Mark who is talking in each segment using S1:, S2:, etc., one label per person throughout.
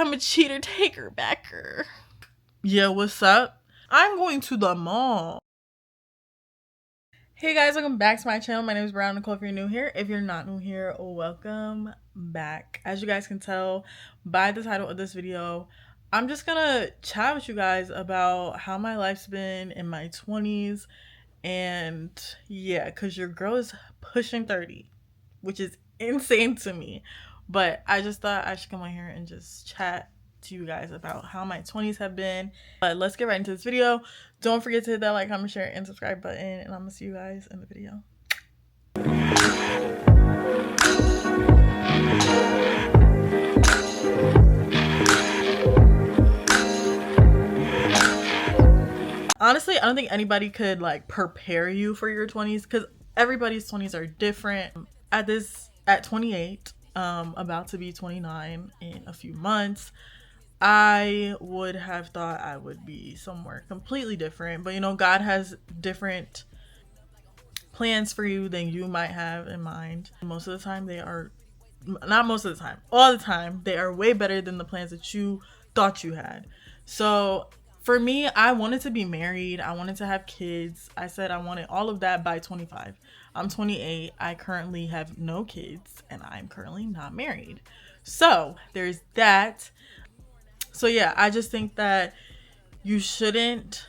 S1: I'm a cheater, taker, backer. Yeah, what's up? I'm going to the mall. Hey guys, welcome back to my channel. My name is Brown Nicole if you're new here. If you're not new here, welcome back. As you guys can tell by the title of this video, I'm just gonna chat with you guys about how my life's been in my 20s. And yeah, because your girl is pushing 30, which is insane to me. But I just thought I should come on here and just chat to you guys about how my 20s have been. But let's get right into this video. Don't forget to hit that like, comment, share, and subscribe button. And I'm gonna see you guys in the video. Honestly, I don't think anybody could like prepare you for your 20s because everybody's 20s are different. At 28, about to be 29 in a few months, I would have thought I would be somewhere completely different. But you know, God has different plans for you than you might have in mind. Most of the time they are, not most of the time, all the time, they are way better than the plans that you thought you had. So for me, I wanted to be married. I wanted to have kids. I said I wanted all of that by 25. I'm 28. I currently have no kids and I'm currently not married. So there's that. So yeah, I just think that you shouldn't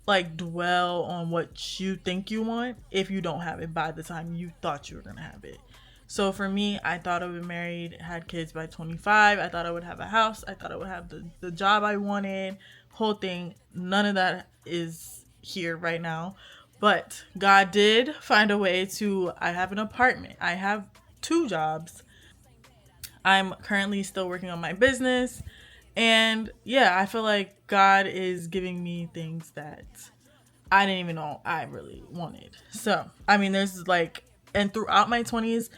S1: like dwell on what you think you want if you don't have it by the time you thought you were gonna have it. So for me, I thought I would be married, had kids by 25. I thought I would have a house. I thought I would have the job I wanted, whole thing. None of that is here right now. But God did find a way to, I have an apartment. I have 2 jobs. I'm currently still working on my business. And yeah, I feel like God is giving me things that I didn't even know I really wanted. So, I mean, there's like, and throughout my 20s,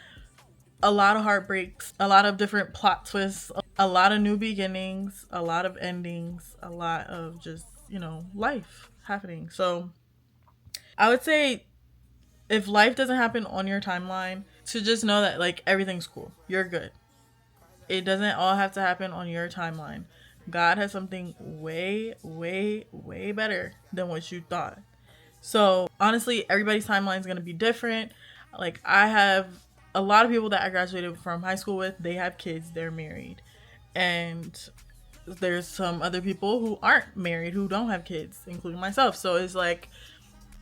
S1: a lot of heartbreaks, a lot of different plot twists, a lot of new beginnings, a lot of endings, a lot of just, you know, life happening. So, I would say if life doesn't happen on your timeline, to just know that like everything's cool. You're good. It doesn't all have to happen on your timeline. God has something way, way, way better than what you thought. So honestly, everybody's timeline is going to be different. Like I have a lot of people that I graduated from high school with, they have kids, they're married. And there's some other people who aren't married, who don't have kids, including myself. So it's like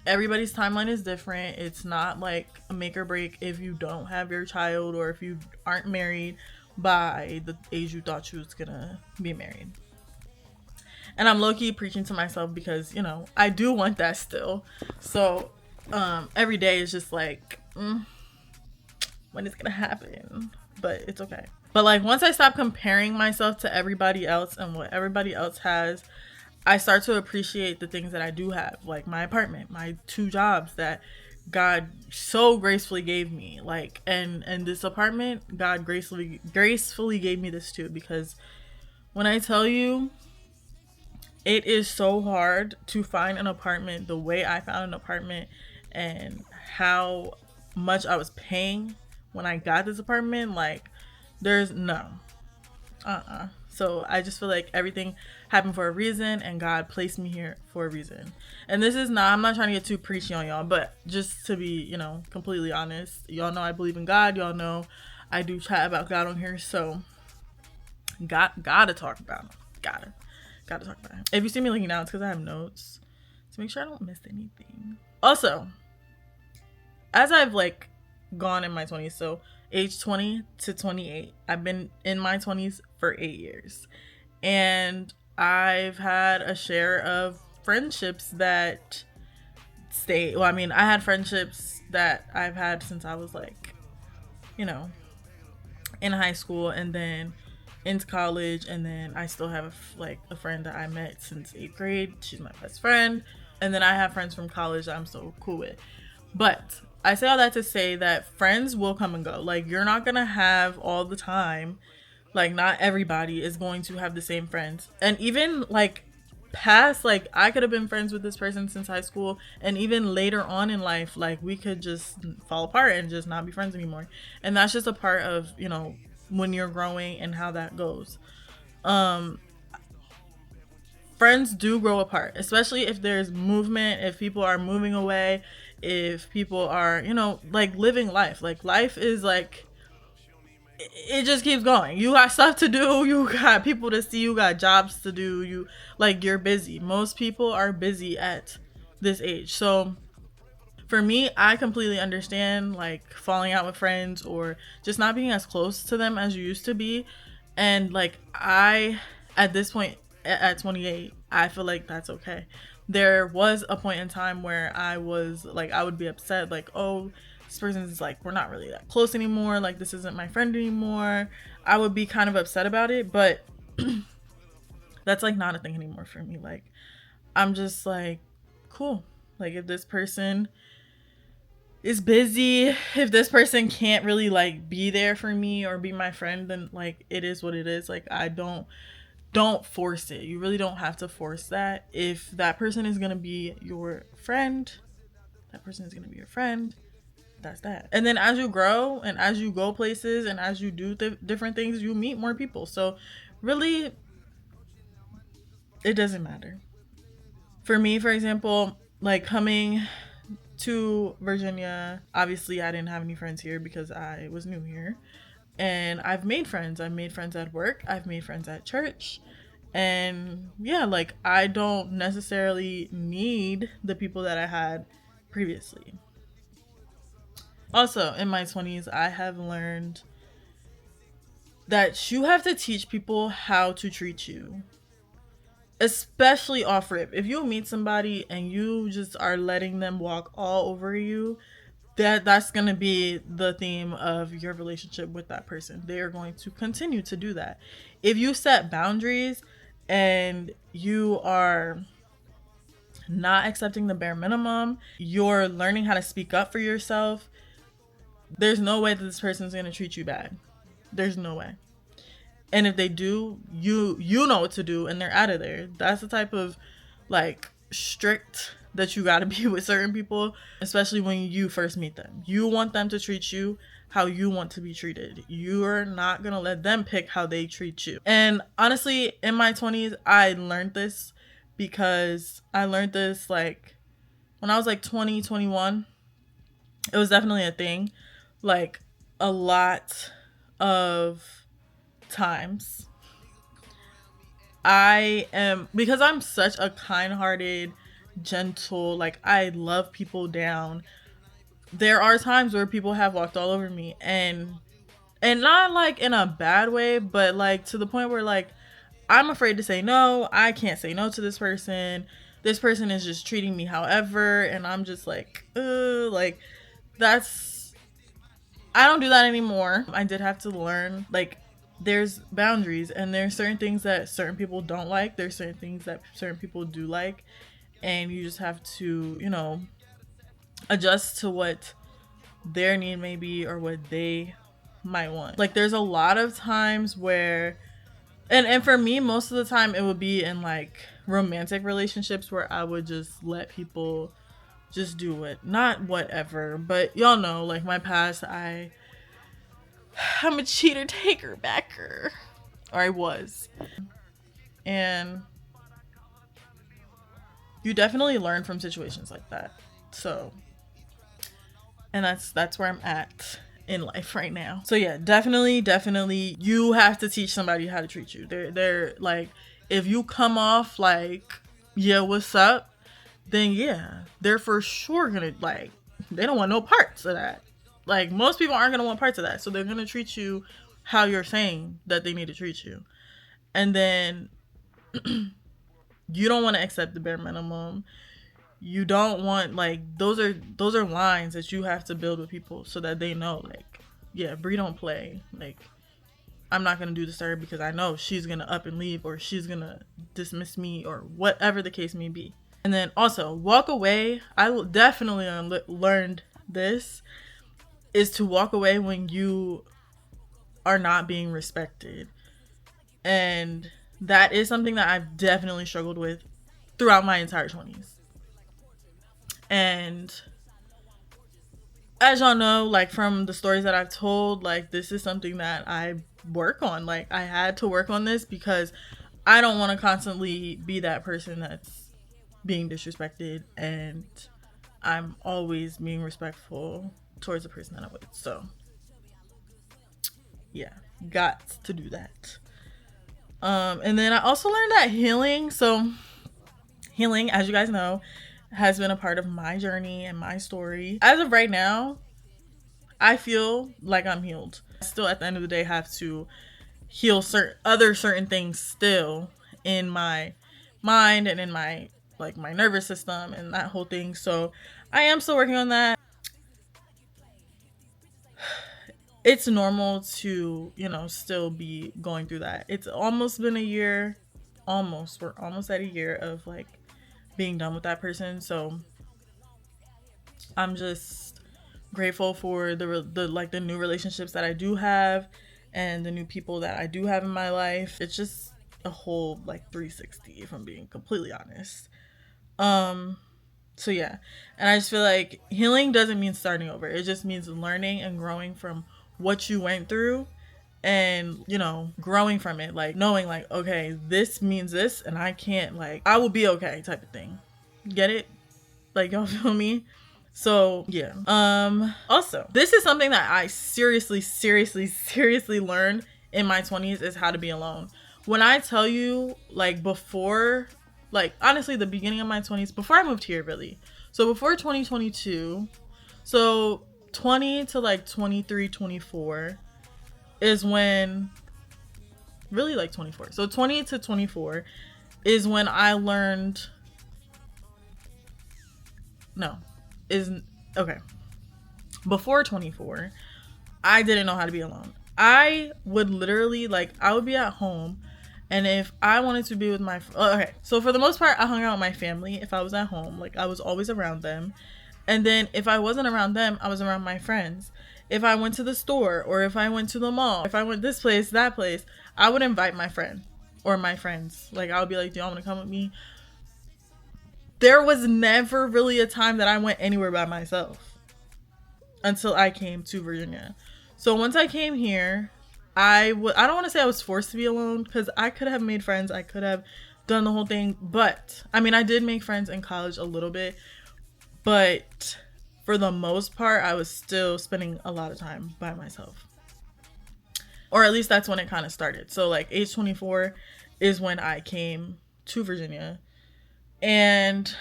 S1: everybody's timeline is different. It's not like a make or break if you don't have your child or if you aren't married by the age you thought you was gonna be married. And I'm low-key preaching to myself because, you know, I do want that still. So every day is just like, when it's gonna happen? But it's okay. But like once I stop comparing myself to everybody else and what everybody else has, I start to appreciate the things that I do have, like my apartment, my 2 jobs that God so gracefully gave me. Like and this apartment, God gracefully gave me this too, because when I tell you, it is so hard to find an apartment the way I found an apartment and how much I was paying when I got this apartment. Like there's no so I just feel like everything happened for a reason and God placed me here for a reason. And this is not, I'm not trying to get too preachy on y'all, but just to be, you know, completely honest, y'all know I believe in God. Y'all know I do chat about God on here. So gotta talk about him. Gotta talk about him. If you see me looking down, it's because I have notes to make sure I don't miss anything. Also, as I've like gone in my 20s, so age 20 to 28, I've been in my 20s for 8 years, and I've had a share of friendships that stay. Well, I mean, I had friendships that I've had since I was like, you know, in high school and then into college, and then I still have like a friend that I met since 8th grade. She's my best friend, and then I have friends from college that I'm so cool with. But I say all that to say that friends will come and go. Like you're not gonna have all the time. Like not everybody is going to have the same friends. And even like past, like I could have been friends with this person since high school, and even later on in life, like we could just fall apart and just not be friends anymore. And that's just a part of, you know, when you're growing and how that goes. Um, Friends do grow apart, especially if there's movement, if people are moving away, if people are, like living life. Like life is like it just keeps going. You got stuff to do, you got people to see, you got jobs to do, you're busy. Most people are busy at this age. So for me, I completely understand like falling out with friends or just not being as close to them as you used to be. And like I at this point at 28, I feel like that's okay. There was a point in time where I was like, I would be upset, like, oh, this person's like, we're not really that close anymore, like this isn't my friend anymore. I would be kind of upset about it, but that's like not a thing anymore for me. Like I'm just like, cool. Like if this person is busy, if this person can't really like be there for me or be my friend, then like it is what it is. Like I don't force it. You really don't have to force that. If that person is going to be your friend, that person is going to be your friend. That's that. And then as you grow and as you go places and as you do different things, you meet more people. So really, it doesn't matter. For me, for example, like coming to Virginia, obviously I didn't have any friends here because I was new here. And I've made friends. I've made friends at work. I've made friends at church. And yeah, like I don't necessarily need the people that I had previously. Also, in my 20s, I have learned that you have to teach people how to treat you, especially off rip. If you meet somebody and you just are letting them walk all over you, that's going to be the theme of your relationship with that person. They are going to continue to do that. If you set boundaries and you are not accepting the bare minimum, you're learning how to speak up for yourself, there's no way that this person's going to treat you bad. There's no way. And if they do, you know what to do and they're out of there. That's the type of like strict that you got to be with certain people, especially when you first meet them. You want them to treat you how you want to be treated. You're not going to let them pick how they treat you. And honestly, in my 20s, I learned this because I learned this like when I was like 20, 21. It was definitely a thing. Like a lot of times because I'm such a kind-hearted, gentle, like I love people down. There are times where people have walked all over me and not like in a bad way, but like to the point where like I'm afraid to say no. I can't say no to this person. This person is just treating me however, and I'm just like, like that's I don't do that anymore. I did have to learn like there's boundaries and there's certain things that certain people don't like. There's certain things that certain people do like, and you just have to, adjust to what their need may be or what they might want. Like there's a lot of times where and for me most of the time it would be in like romantic relationships where I would just let people just do it, not whatever, but y'all know like my past, I'm a cheater taker backer, or I was. And you definitely learn from situations like that. So, and that's where I'm at in life right now. So yeah, definitely you have to teach somebody how to treat you. They're like, if you come off like, yeah, what's up, then yeah, they're for sure gonna like, they don't want no parts of that. Like most people aren't gonna want parts of that, so they're gonna treat you how you're saying that they need to treat you. And then you don't want to accept the bare minimum. You don't want like those are lines that you have to build with people so that they know like, yeah, Brie don't play. Like I'm not gonna do this to her because I know she's gonna up and leave or she's gonna dismiss me or whatever the case may be. And then also walk away. I definitely learned this is to walk away when you are not being respected. And that is something that I've definitely struggled with throughout my entire 20s. And as y'all know, like from the stories that I've told, like this is something that I work on. Like I had to work on this because I don't want to constantly be that person that's being disrespected, and I'm always being respectful towards the person that I'm with. So yeah, got to do that. And then I also learned that healing. So healing, as you guys know, has been a part of my journey and my story. As of right now, I feel like I'm healed. I still, at the end of the day, have to heal certain things still in my mind and in my like my nervous system and that whole thing. So I am still working on that. It's normal to, still be going through that. It's almost been a year. We're almost at a year of like being done with that person. So I'm just grateful for the new relationships that I do have and the new people that I do have in my life. It's just a whole like 360, if I'm being completely honest. So yeah, and I just feel like healing doesn't mean starting over. It just means learning and growing from what you went through, and growing from it, like knowing like, okay, this means this and I can't, like, I will be okay type of thing. Get it? Like, y'all feel me? So yeah. Also, this is something that I seriously learned in my 20s, is how to be alone. When I tell you, like, before, like, honestly, the beginning of my 20s, before I moved here, really. So before 2022, so 20 to like 23, 24 is when, really like 24. So 20 to 24 is when I learned, no, is, okay. Before 24, I didn't know how to be alone. I would literally, like, I would be at home, and if I wanted to be with my, okay, so for the most part, I hung out with my family. If I was at home, like, I was always around them. And then if I wasn't around them, I was around my friends. If I went to the store, or if I went to the mall, if I went this place, that place, I would invite my friend or my friends. Like, I would be like, do y'all want to come with me? There was never really a time that I went anywhere by myself until I came to Virginia. So once I came here, I don't want to say I was forced to be alone, because I could have made friends. I could have done the whole thing. But, I mean, I did make friends in college a little bit. But for the most part, I was still spending a lot of time by myself. Or at least that's when it kind of started. So like age 24 is when I came to Virginia. And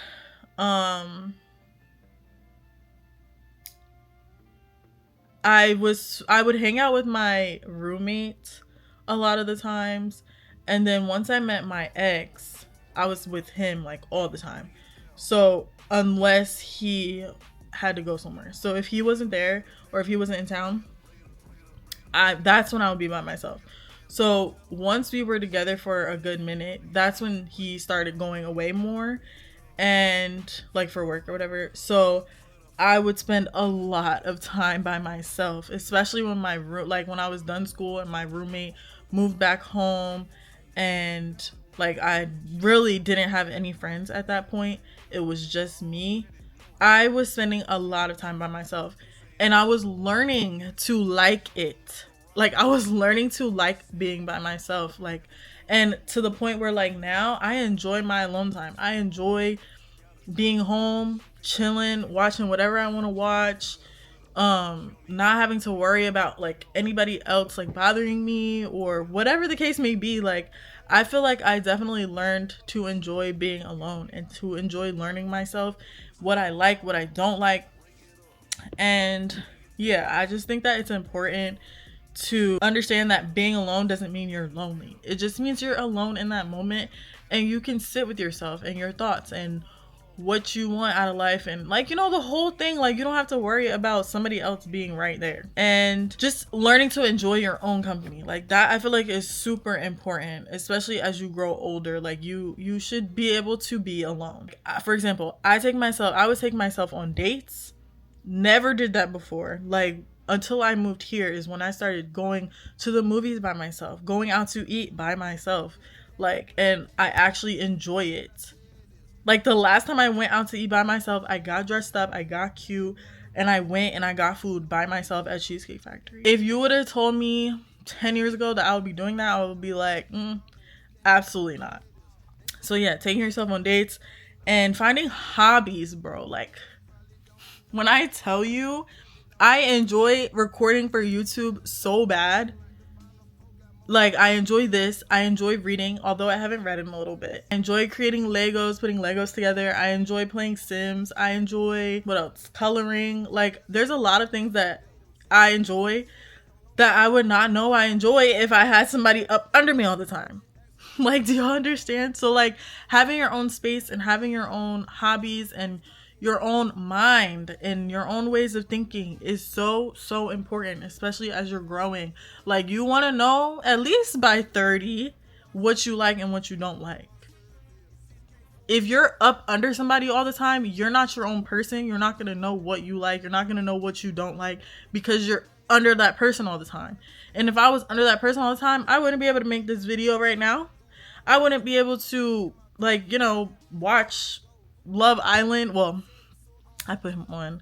S1: I would hang out with my roommate a lot of the times. And then once I met my ex, I was with him like all the time. So unless he had to go somewhere. So if he wasn't there, or if he wasn't in town, that's when I would be by myself. So once we were together for a good minute, that's when he started going away more, and like for work or whatever. So I would spend a lot of time by myself, especially when when I was done school and my roommate moved back home, and like I really didn't have any friends at that point. It was just me. I was spending a lot of time by myself, and I was learning to like it. Like, I was learning to like being by myself, like, and to the point where like now I enjoy my alone time. I enjoy being home, chilling, watching whatever I want to watch, not having to worry about like anybody else like bothering me or whatever the case may be. Like, I feel like I definitely learned to enjoy being alone and to enjoy learning myself, what I like, what I don't like. And yeah, I just think that it's important to understand that being alone doesn't mean you're lonely. It just means you're alone in that moment, and you can sit with yourself and your thoughts and what you want out of life, and like, the whole thing. Like, you don't have to worry about somebody else being right there, and just learning to enjoy your own company. Like, that I feel like is super important, especially as you grow older. Like, you should be able to be alone. For example, I would take myself on dates. Never did that before. Like, until I moved here is when I started going to the movies by myself, going out to eat by myself. Like, and I actually enjoy it. Like, the last time I went out to eat by myself, I got dressed up, I got cute, and I went and I got food by myself at Cheesecake Factory. If you would have told me 10 years ago that I would be doing that, I would be like, absolutely not. So yeah, taking yourself on dates and finding hobbies, bro. Like, when I tell you, I enjoy recording for YouTube so bad. Like, I enjoy this. I enjoy reading, although I haven't read in a little bit. I enjoy creating Legos, putting Legos together. I enjoy playing Sims. I enjoy, what else? Coloring. Like, there's a lot of things that I enjoy that I would not know I enjoy if I had somebody up under me all the time. Like, do y'all understand? So, like, having your own space and having your own hobbies and your own mind and your own ways of thinking is so important, especially as you're growing. Like, you want to know at least by 30 what you like and what you don't like. If you're up under somebody all the time, you're not your own person. You're not going to know what you like. You're not going to know what you don't like because you're under that person all the time. And if I was under that person all the time, I wouldn't be able to make this video right now. I wouldn't be able to, like, you know, watch Love Island. Well, I put him on,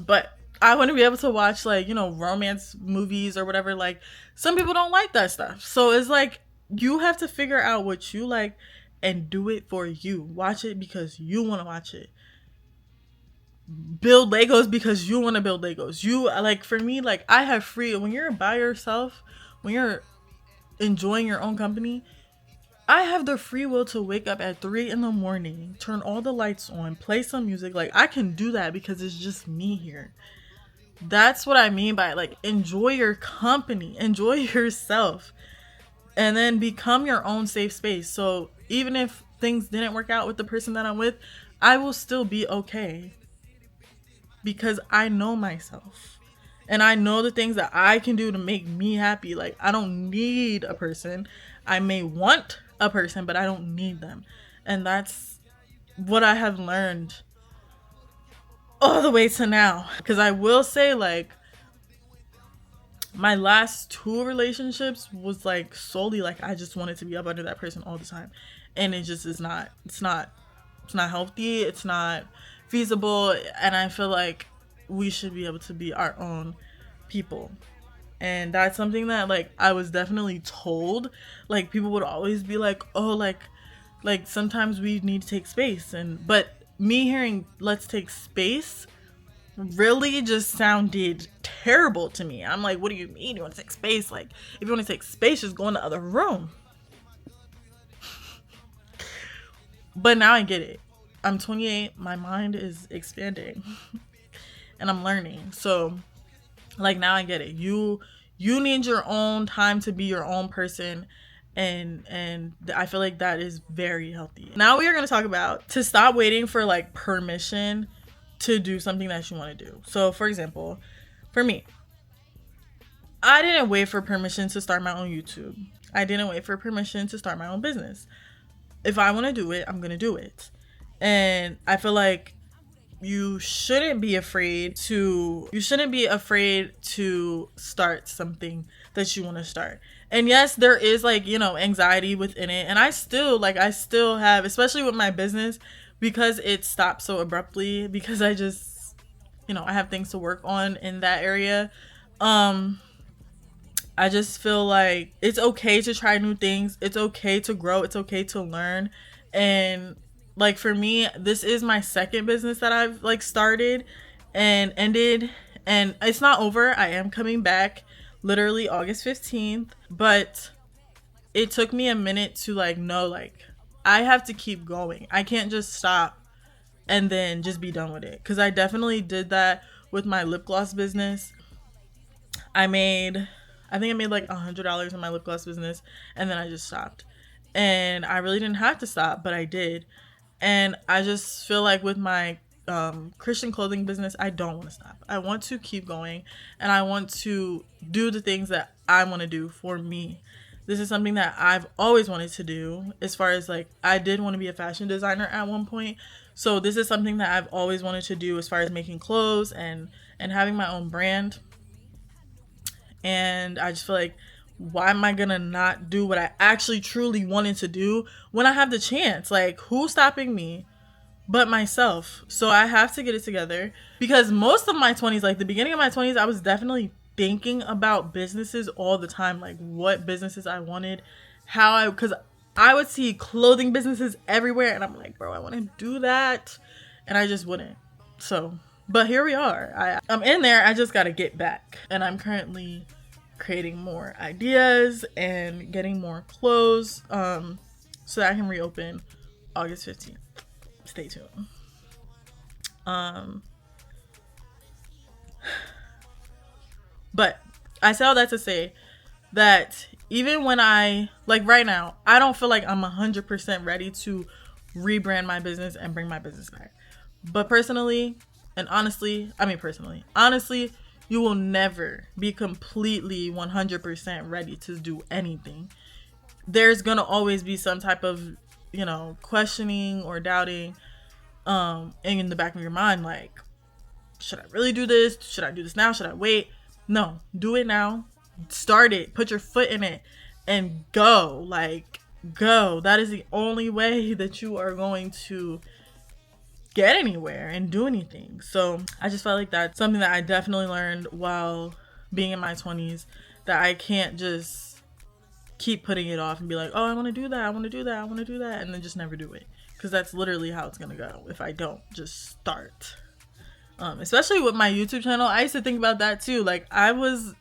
S1: but I wouldn't be able to watch, like, you know, romance movies or whatever. Like, some people don't like that stuff. So it's like, you have to figure out what you like and do it for you. Watch it because you want to watch it. Build Legos because you want to build Legos. You, like, for me, like, I have free, when you're by yourself, when you're enjoying your own company, I have the free will to wake up at 3 a.m, turn all the lights on, play some music. Like, I can do that because it's just me here. That's what I mean by, like, enjoy your company, enjoy yourself, and then become your own safe space. So even if things didn't work out with the person that I'm with, I will still be okay because I know myself. And I know the things that I can do to make me happy. Like, I don't need a person. I may want a person, but I don't need them. And that's what I have learned all the way to now. Because I will say, like, my last 2 relationships was, like, solely, like, I just wanted to be up under that person all the time. And it just is not, it's not healthy. It's not feasible. And I feel like we should be able to be our own people. And that's something that, like, I was definitely told. Like, people would always be like, oh, like sometimes we need to take space. But me hearing let's take space really just sounded terrible to me. I'm like, what do you mean you want to take space? Like, if you want to take space, just go in the other room. But now I get it. I'm 28. My mind is expanding. And I'm learning. So, like, now I get it. You need your own time to be your own person. And I feel like that is very healthy. Now we are going to talk about to stop waiting for, like, permission to do something that you want to do. So, for example, for me, I didn't wait for permission to start my own YouTube. I didn't wait for permission to start my own business. If I want to do it, I'm going to do it. And I feel like you shouldn't be afraid to start something that you want to start. And yes, there is, like, you know, anxiety within it. And I still have, especially with my business, because it stopped so abruptly, because I just, you know, I have things to work on in that area. I just feel like it's okay to try new things. It's okay to grow. It's okay to learn. And, like, for me, this is my second business that I've, like, started and ended. And it's not over. I am coming back literally August 15th. But it took me a minute to, like, know, like, I have to keep going. I can't just stop and then just be done with it. Because I definitely did that with my lip gloss business. I think I made like $100 in my lip gloss business, and then I just stopped. And I really didn't have to stop, but I did. And I just feel like with my Christian clothing business, I don't want to stop. I want to keep going, and I want to do the things that I want to do for me. This is something that I've always wanted to do, as far as, like, I did want to be a fashion designer at one point. So this is something that I've always wanted to do, as far as making clothes and having my own brand. And I just feel like, why am I gonna not do what I actually truly wanted to do when I have the chance? Like, who's stopping me but myself. So I have to get it together because most of my 20s, like the beginning of my 20s, I was definitely thinking about businesses all the time, like what businesses I wanted, because I would see clothing businesses everywhere and I'm like, bro, I want to do that. And I just wouldn't. So, but here we are. I'm in there. I just got to get back. And I'm currently creating more ideas and getting more clothes so that I can reopen August 15th. Stay tuned. But I say all that to say that even when I, like right now, I don't feel like I'm 100% ready to rebrand my business and bring my business back. But personally, honestly, you will never be completely 100% ready to do anything. There's going to always be some type of, questioning or doubting in the back of your mind, like, should I really do this? Should I do this now? Should I wait? No, do it now. Start it. Put your foot in it and go. Like, go. That is the only way that you are going to get anywhere and do anything. So I just felt like that's something that I definitely learned while being in my 20s, that I can't just keep putting it off and be like, oh, I want to do that. I want to do that. I want to do that. And then just never do it. Because that's literally how it's going to go if I don't just start. Especially with my YouTube channel, I used to think about that too. Like, I was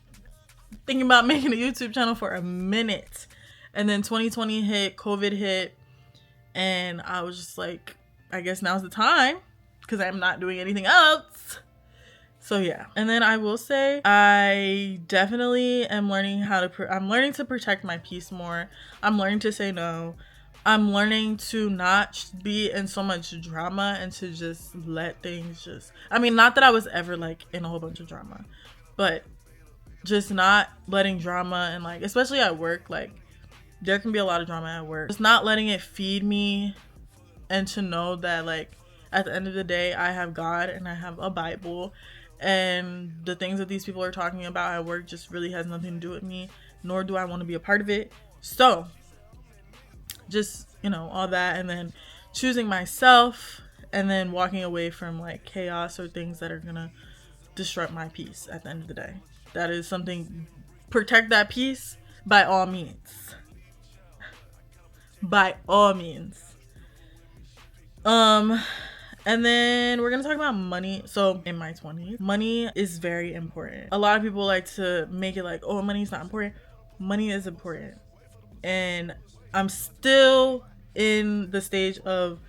S1: thinking about making a YouTube channel for a minute, and then 2020 hit, COVID hit, and I was just like, I guess now's the time because I'm not doing anything else. So yeah. And then I will say I definitely am learning I'm learning to protect my peace more. I'm learning to say no. I'm learning to not be in so much drama and to just let things not that I was ever like in a whole bunch of drama, but just not letting drama and like, especially at work, like there can be a lot of drama at work. Just not letting it feed me, and to know that like at the end of the day, I have God and I have a Bible, and the things that these people are talking about at work just really has nothing to do with me, nor do I want to be a part of it. So just, all that, and then choosing myself, and then walking away from like chaos or things that are gonna disrupt my peace at the end of the day. That is something. Protect that peace by all means. By all means. And then we're gonna talk about money. So in my 20s, money is very important. A lot of people like to make it like, oh, money's not important. Money is important. And I'm still in the stage of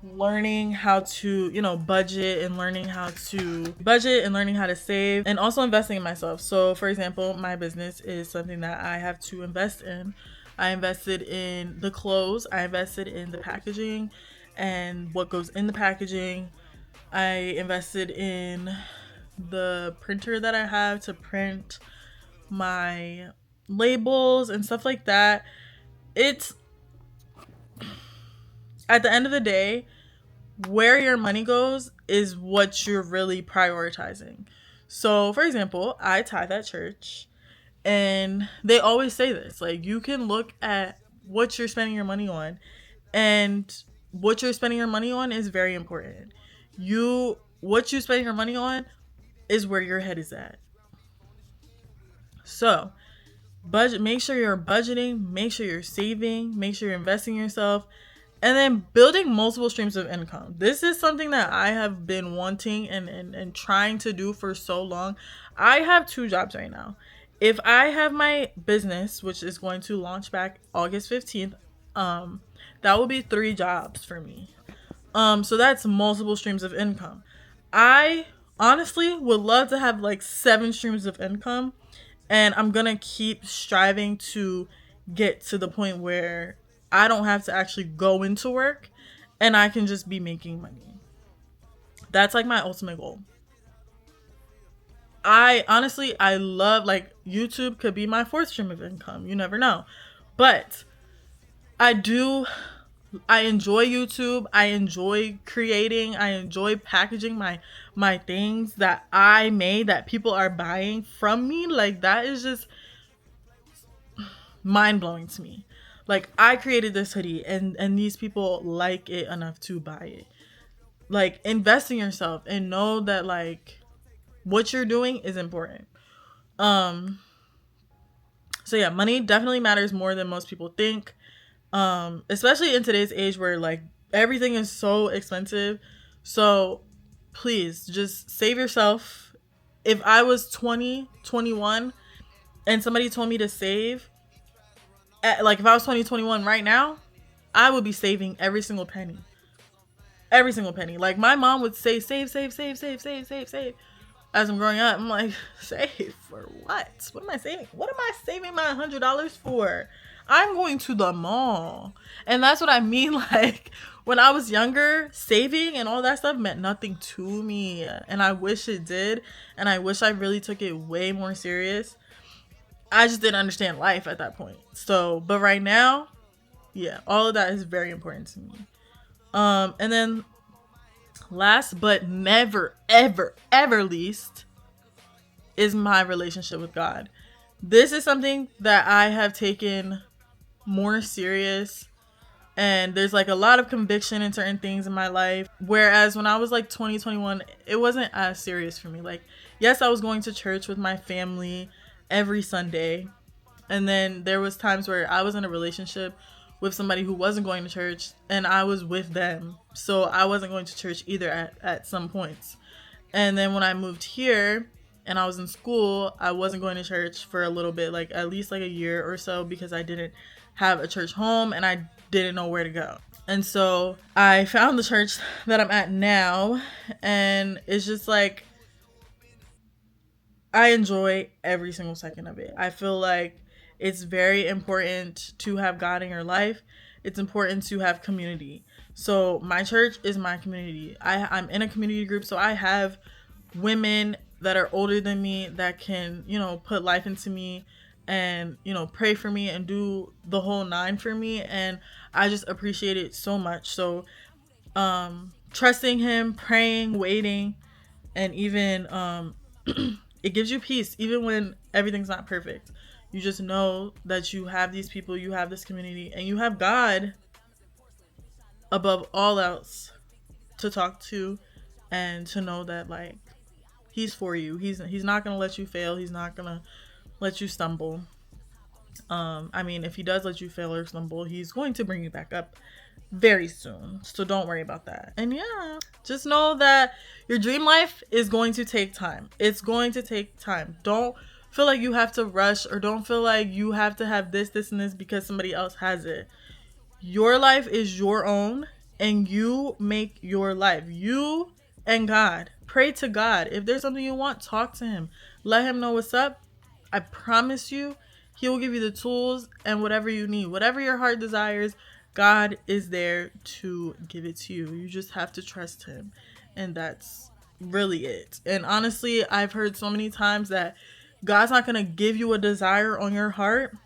S1: learning how to, budget, and learning how to save, and also investing in myself. So for example, my business is something that I have to invest in. I invested in the clothes, I invested in the packaging and what goes in the packaging. I invested in the printer that I have to print my labels and stuff like that. It's, at the end of the day, where your money goes is what you're really prioritizing. So, for example, I tithe at church, and they always say this, like, you can look at what you're spending your money on, and what you're spending your money on is very important. What you're spending your money on is where your head is at. So, make sure you're budgeting, make sure you're saving, make sure you're investing in yourself, and then building multiple streams of income. This is something that I have been wanting and trying to do for so long. I have 2 jobs right now. If I have my business, which is going to launch back August 15th, that will be 3 jobs for me. So that's multiple streams of income. I honestly would love to have like 7 streams of income, and I'm gonna keep striving to get to the point where I don't have to actually go into work and I can just be making money. That's like my ultimate goal. I love, like, YouTube could be my 4th stream of income. You never know. But I enjoy YouTube. I enjoy creating. I enjoy packaging my things that I made that people are buying from me. Like, that is just mind-blowing to me. Like, I created this hoodie and these people like it enough to buy it. like invest in yourself and know that like what you're doing is important. So yeah, money definitely matters more than most people think. Especially in today's age where like everything is so expensive. So please just save yourself. If I was 20, 21, and somebody told me to save, like if I was 20, 21 right now, I would be saving every single penny. Every single penny. Like my mom would say, save, save, save, save, save, save, save. As I'm growing up, I'm like, save for what? What am I saving? What am I saving my $100 for? I'm going to the mall. And that's what I mean. Like when I was younger, saving and all that stuff meant nothing to me. And I wish it did. And I wish I really took it way more serious. I just didn't understand life at that point. So, but right now, yeah, all of that is very important to me. And then last but never, ever, ever least is my relationship with God. This is something that I have taken more serious, and there's like a lot of conviction in certain things in my life. Whereas when I was like 20, 21, it wasn't as serious for me. Like, yes, I was going to church with my family every Sunday. And then there was times where I was in a relationship with somebody who wasn't going to church and I was with them. So I wasn't going to church either at some points. And then when I moved here and I was in school, I wasn't going to church for a little bit, like at least like a year or so, because I didn't have a church home and I didn't know where to go. And so I found the church that I'm at now, and it's just like I enjoy every single second of it. I feel like it's very important to have God in your life. It's important to have community. So my church is my community. I'm in a community group, so I have women that are older than me that can, put life into me and, pray for me and do the whole nine for me. And I just appreciate it so much. So trusting him, praying, waiting, and even it gives you peace even when everything's not perfect. You just know that you have these people, you have this community, and you have God above all else to talk to, and to know that like he's for you. He's not gonna let you fail. He's not gonna let you stumble. I mean, if he does let you fail or stumble, he's going to bring you back up very soon. So don't worry about that. And yeah, just know that your dream life is going to take time. It's going to take time. Don't feel like you have to rush, or don't feel like you have to have this, and this because somebody else has it. Your life is your own, and you make your life. You and God. Pray to God. If there's something you want, talk to him. Let him know what's up. I promise you, he will give you the tools and whatever you need. Whatever your heart desires, God is there to give it to you. You just have to trust him. And that's really it. And honestly, I've heard so many times that God's not going to give you a desire on your heart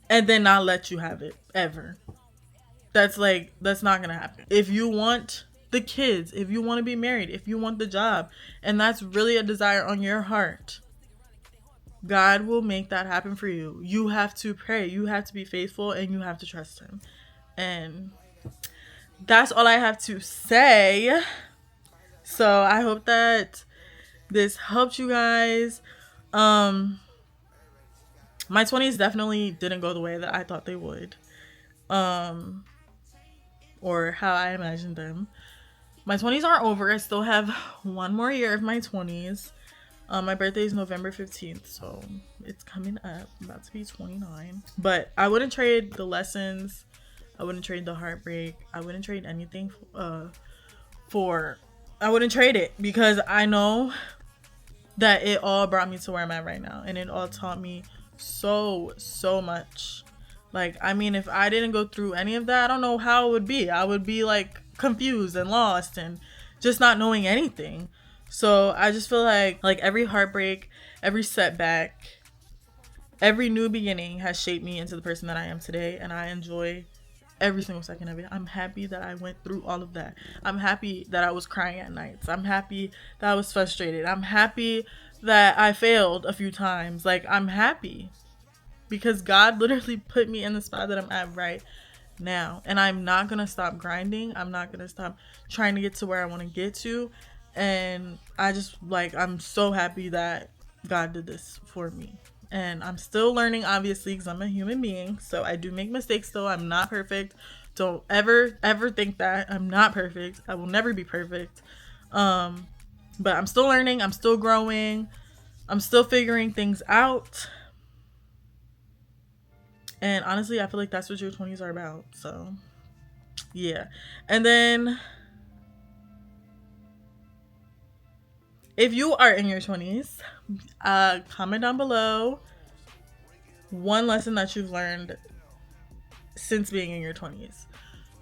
S1: and then not let you have it ever. That's not going to happen. If you want the kids, if you want to be married, if you want the job, and that's really a desire on your heart, God will make that happen for you. You have to pray. You have to be faithful, and you have to trust him. And that's all I have to say. So I hope that this helped you guys. My 20s definitely didn't go the way that I thought they would. Or how I imagined them. My 20s aren't over. I still have one more year of my 20s. My birthday is November 15th, so it's coming up. I'm about to be 29. But I wouldn't trade the lessons. I wouldn't trade the heartbreak. I wouldn't trade anything I wouldn't trade it, because I know that it all brought me to where I'm at right now. And it all taught me so much. Like, I mean, if I didn't go through any of that, I don't know how it would be. I would be like confused and lost and just not knowing anything. So I just feel like every heartbreak, every setback, every new beginning has shaped me into the person that I am today. And I enjoy every single second of it. I'm happy that I went through all of that. I'm happy that I was crying at nights. I'm happy that I was frustrated. I'm happy that I failed a few times. Like, I'm happy because God literally put me in the spot that I'm at right now, and I'm not gonna stop grinding. I'm not gonna stop trying to get to where I want to get to. And I just like, I'm so happy that God did this for me. And I'm still learning, obviously, because I'm a human being, so I do make mistakes still. I'm not perfect. Don't ever think that. I'm not perfect. I will never be perfect. But I'm still learning, I'm still growing, I'm still figuring things out. And honestly, I feel like that's what your 20s are about. So, yeah. And then, if you are in your 20s, comment down below one lesson that you've learned since being in your 20s.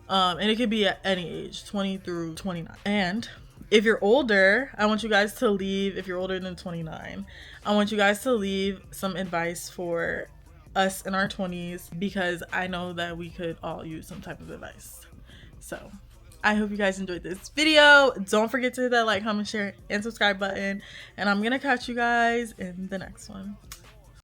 S1: And it could be at any age, 20 through 29. And if you're older, I want you guys to leave, if you're older than 29, I want you guys to leave some advice for us in our 20s, because I know that we could all use some type of advice. So I hope you guys enjoyed this video. Don't forget to hit that like, comment, share, and subscribe button. And I'm gonna catch you guys in the next one.